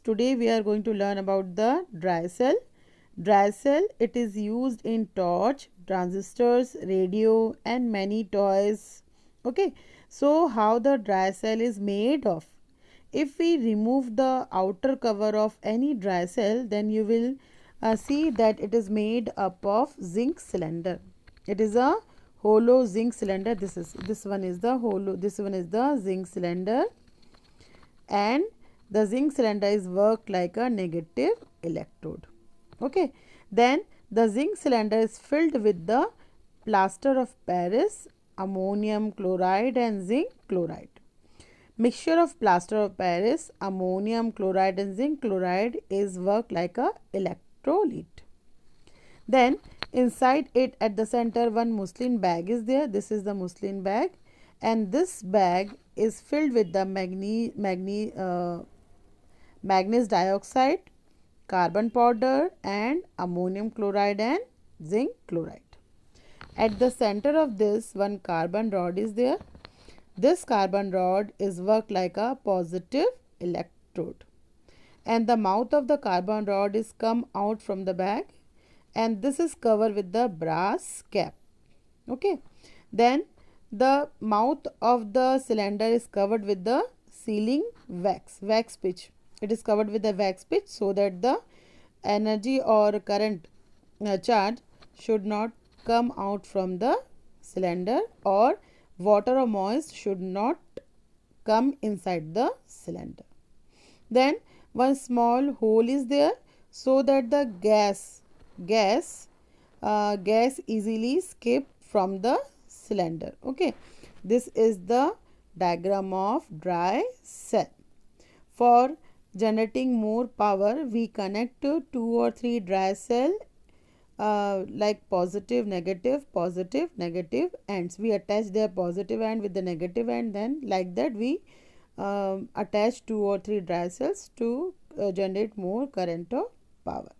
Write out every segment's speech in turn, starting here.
Today we are going to learn about the dry cell. Dry cell, it is used in torch, transistors, radio and many toys. Okay, so how the dry cell is made of? If we remove the outer cover of any dry cell, then you will see that it is made up of zinc cylinder. It is a hollow zinc cylinder. This one is the hollow, this one is the zinc cylinder, and the zinc cylinder is worked like a negative electrode. Okay, then the zinc cylinder is filled with the plaster of Paris, ammonium chloride and zinc chloride. Mixture of plaster of Paris, ammonium chloride and zinc chloride is worked like a electrolyte. Then inside it at the center one muslin bag is there. This is the muslin bag, and this bag is filled with the manganese dioxide, carbon powder and ammonium chloride and zinc chloride. At the center of this one carbon rod is there. This carbon rod is worked like a positive electrode, and the mouth of the carbon rod is come out from the bag, and this is covered with the brass cap. Okay, then the mouth of the cylinder is covered with the sealing wax pitch. It is covered with the wax pitch so that the energy or current charge should not come out from the cylinder, or water or moist should not come inside the cylinder. Then one small hole is there so that the gas easily escape from the cylinder. Okay, this is the diagram of dry cell. For generating more power, we connect to 2 or 3 dry cell like positive negative ends. We attach their positive end with the negative end, then like that we attach 2 or 3 dry cells to generate more current or power.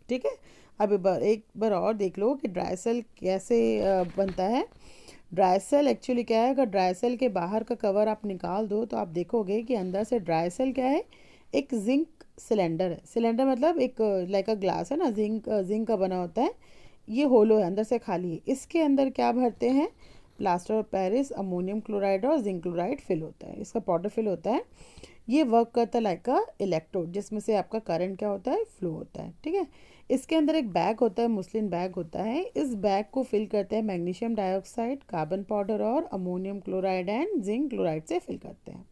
ठीक है, अब एक बार और देख लो कि dry cell कैसे बनता है. ड्राई सेल एक्चुअली क्या है, अगर ड्राई सेल के बाहर का कवर आप निकाल दो तो आप देखोगे कि अंदर से ड्राई सेल क्या है, एक जिंक सिलेंडर है. सिलेंडर मतलब एक लाइक अ ग्लास है ना, जिंक का बना होता है. ये होलो है, अंदर से खाली है. इसके अंदर क्या भरते हैं, plaster of Paris, ammonium chloride और जिंक क्लोराइड फिल होता है. इसका पाउडर फिल होता है. ये वर्क करता है लाइक अ इलेक्ट्रोड, जिसमें से आपका करंट क्या होता है, फ्लो होता है. ठीक है, इसके अंदर एक बैग होता है, मुस्लिन बैग होता है. इस बैग को फिल करते हैं मैग्नीशियम डाइऑक्साइड, कार्बन पाउडर और ammonium chloride and zinc chloride से फिल करते हैं.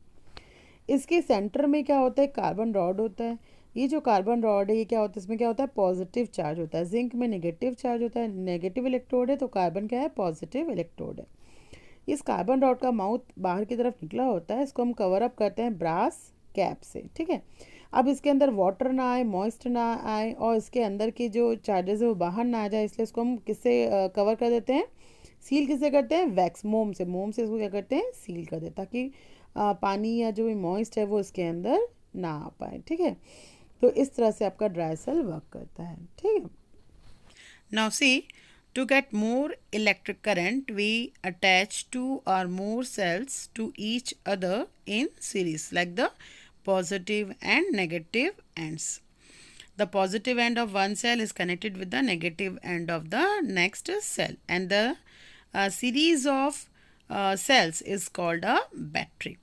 इसके सेंटर में क्या होता है, कार्बन रॉड होता है. ये जो कार्बन रॉड है ये क्या होता है, इसमें क्या होता है, पॉजिटिव चार्ज होता है. जिंक में नेगेटिव चार्ज होता है, नेगेटिव इलेक्ट्रोड है, तो कार्बन क्या है, पॉजिटिव इलेक्ट्रोड है. इस कार्बन रॉड का माउथ बाहर की तरफ निकला होता है. इसको हम कवर अप करते हैं ब्रास कैप से. ठीक है, अब इसके अंदर वाटर ना आए, मॉइस्ट ना आए और इसके अंदर की जो चार्जेस है वो बाहर ना आ जाए, इसलिए इसको हम किससे कवर कर देते हैं, सील किससे करते हैं, वैक्स, मोम से इसको क्या करते हैं, सील कर देते, ताकि पानी या जो मॉइस्ट है वो इसके अंदर ना आ पाए. ठीक है, तो इस तरह से आपका ड्राई सेल वर्क करता है. ठीक है, now see, to get more electric current, we attach 2 or more cells to each other in series, like the positive and negative ends. The positive end of one cell is connected with the negative end of the next cell, and the series of cells is called a battery.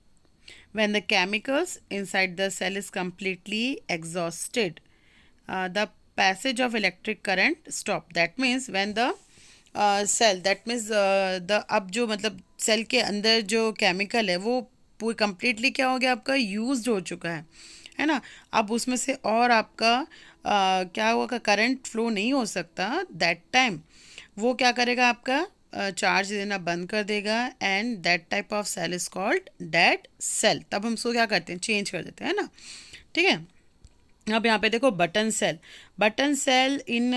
When the chemicals inside the cell is completely exhausted, the passage of electric current stop. That means when the cell, that means the अब जो मतलब cell के अंदर जो chemical है वो पूरी completely क्या हो गया, आपका यूज्ड हो चुका है ना. अब उसमें से और आपका क्या होगा, करंट फ्लो नहीं हो सकता. दैट टाइम वो क्या करेगा, आपका चार्ज देना बंद कर देगा, and that type of cell is called dead cell. तब हम उसको क्या करते हैं, चेंज कर देते हैं ना. ठीक है, अब यहाँ पे देखो button cell in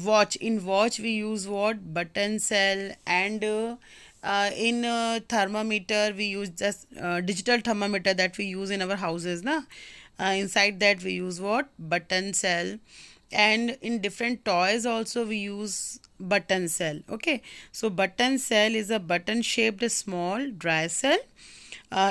watch. In watch we use what, button cell, and in thermometer we use just digital thermometer that we use in our houses na. Inside that we use what, button cell. And in different toys also we use button cell. Okay, so button cell is a button shaped small dry cell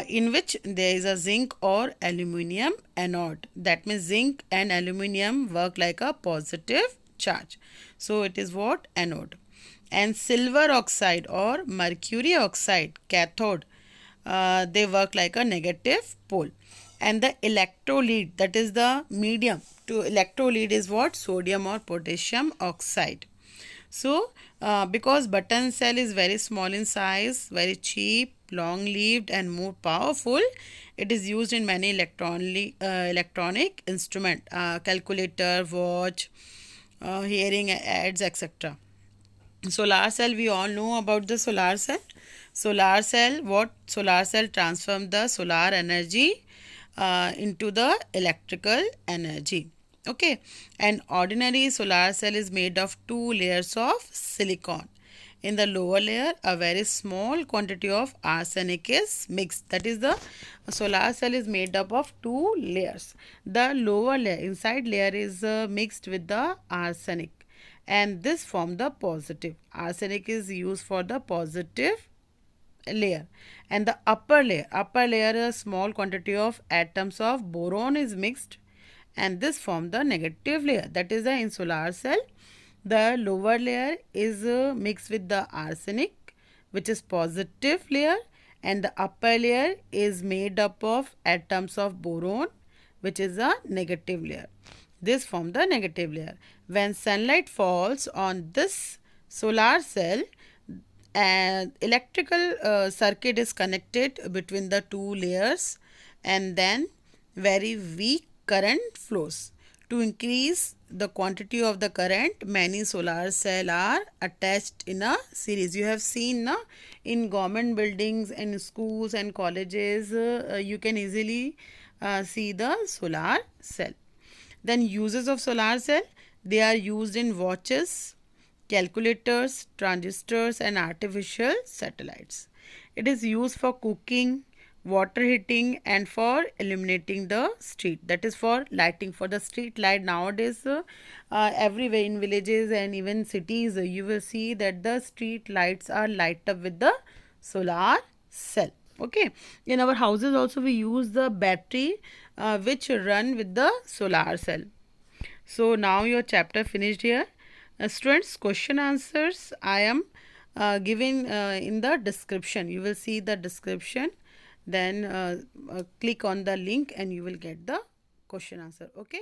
in which there is a zinc or aluminium anode. That means zinc and aluminium work like a positive charge. So it is what? Anode. And silver oxide or mercury oxide, cathode, they work like a negative pole. And the electrolyte, that is the medium to electrolyte, is what? Sodium or potassium oxide. So because button cell is very small in size, very cheap, long lived and more powerful, it is used in many electronic instrument, calculator, watch, hearing aids, etc. Solar cell, we all know about the solar cell. Solar cell, what? Solar cell transform the solar energy into the electrical energy. Okay, an ordinary solar cell is made of two layers of silicon. In the lower layer, a very small quantity of arsenic is mixed. That is, the solar cell is made up of two layers. The lower layer, inside layer, is mixed with the arsenic, and this form the positive. Arsenic is used for the positive layer, and the upper layer, a small quantity of atoms of boron is mixed, and this form the negative layer. That is, the in solar cell, the lower layer is mixed with the arsenic, which is positive layer, and the upper layer is made up of atoms of boron, which is a negative layer. This form the negative layer. When sunlight falls on this solar cell, an electrical circuit is connected between the two layers, and then very weak current flows. To increase the quantity of the current, many solar cells are attached in a series. You have seen in government buildings and schools and colleges, you can easily see the solar cell. Then uses of solar cell, they are used in watches, calculators, transistors and artificial satellites. It is used for cooking, water heating and for illuminating the street. That is for lighting, for the street light. Nowadays everywhere in villages and even cities, you will see that the street lights are light up with the solar cell. Okay, in our houses also we use the battery which run with the solar cell. So now your chapter finished here. Students, question answers I am giving in the description. You will see the description, then click on the link and you will get the question answer. Okay.